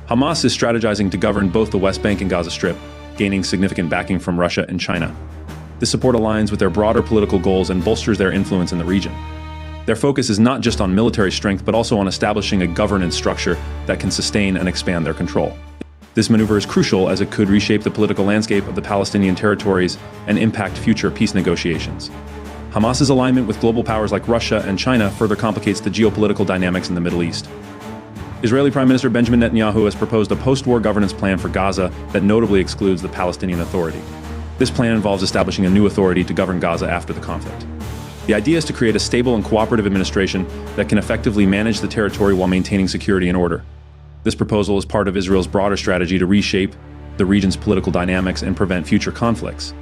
Hamas is strategizing to govern both the West Bank and Gaza Strip, gaining significant backing from Russia and China. This support aligns with their broader political goals and bolsters their influence in the region. Their focus is not just on military strength, but also on establishing a governance structure that can sustain and expand their control. This maneuver is crucial as it could reshape the political landscape of the Palestinian territories and impact future peace negotiations. Hamas's alignment with global powers like Russia and China further complicates the geopolitical dynamics in the Middle East. Israeli Prime Minister Benjamin Netanyahu has proposed a post-war governance plan for Gaza that notably excludes the Palestinian Authority. This plan involves establishing a new authority to govern Gaza after the conflict. The idea is to create a stable and cooperative administration that can effectively manage the territory while maintaining security and order. This proposal is part of Israel's broader strategy to reshape the region's political dynamics and prevent future conflicts.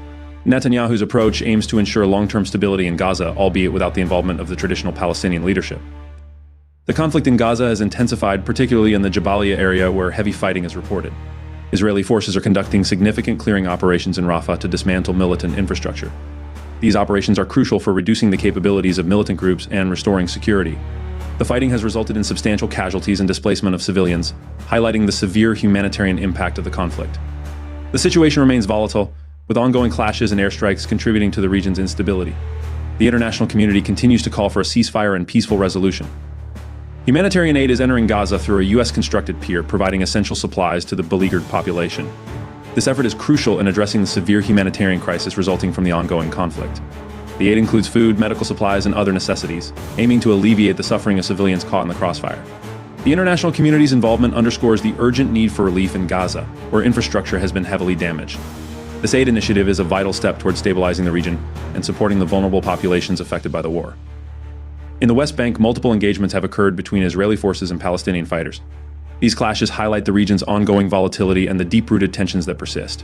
Netanyahu's approach aims to ensure long-term stability in Gaza, albeit without the involvement of the traditional Palestinian leadership. The conflict in Gaza has intensified, particularly in the Jabalia area where heavy fighting is reported. Israeli forces are conducting significant clearing operations in Rafah to dismantle militant infrastructure. These operations are crucial for reducing the capabilities of militant groups and restoring security. The fighting has resulted in substantial casualties and displacement of civilians, highlighting the severe humanitarian impact of the conflict. The situation remains volatile, with ongoing clashes and airstrikes contributing to the region's instability. The international community continues to call for a ceasefire and peaceful resolution. Humanitarian aid is entering Gaza through a U.S.-constructed pier, providing essential supplies to the beleaguered population. This effort is crucial in addressing the severe humanitarian crisis resulting from the ongoing conflict. The aid includes food, medical supplies, and other necessities, aiming to alleviate the suffering of civilians caught in the crossfire. The international community's involvement underscores the urgent need for relief in Gaza, where infrastructure has been heavily damaged. This aid initiative is a vital step towards stabilizing the region and supporting the vulnerable populations affected by the war. In the West Bank, multiple engagements have occurred between Israeli forces and Palestinian fighters. These clashes highlight the region's ongoing volatility and the deep-rooted tensions that persist.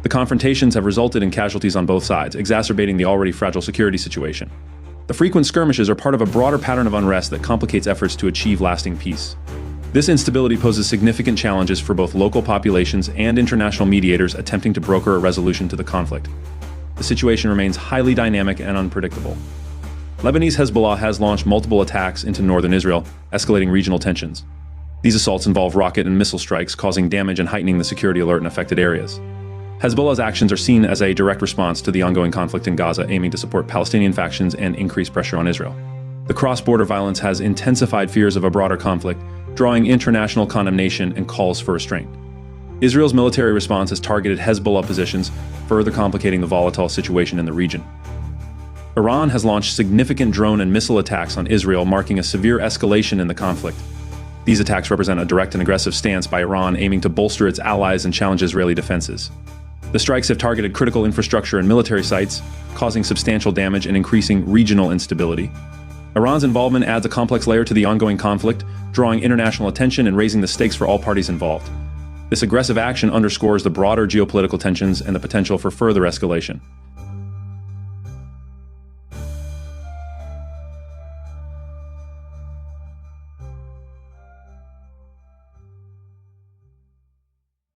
The confrontations have resulted in casualties on both sides, exacerbating the already fragile security situation. The frequent skirmishes are part of a broader pattern of unrest that complicates efforts to achieve lasting peace. This instability poses significant challenges for both local populations and international mediators attempting to broker a resolution to the conflict. The situation remains highly dynamic and unpredictable. Lebanese Hezbollah has launched multiple attacks into northern Israel, escalating regional tensions. These assaults involve rocket and missile strikes, causing damage and heightening the security alert in affected areas. Hezbollah's actions are seen as a direct response to the ongoing conflict in Gaza, aiming to support Palestinian factions and increase pressure on Israel. The cross-border violence has intensified fears of a broader conflict, drawing international condemnation and calls for restraint. Israel's military response has targeted Hezbollah positions, further complicating the volatile situation in the region. Iran has launched significant drone and missile attacks on Israel, marking a severe escalation in the conflict. These attacks represent a direct and aggressive stance by Iran aiming to bolster its allies and challenge Israeli defenses. The strikes have targeted critical infrastructure and military sites, causing substantial damage and increasing regional instability. Iran's involvement adds a complex layer to the ongoing conflict, drawing international attention and raising the stakes for all parties involved. This aggressive action underscores the broader geopolitical tensions and the potential for further escalation.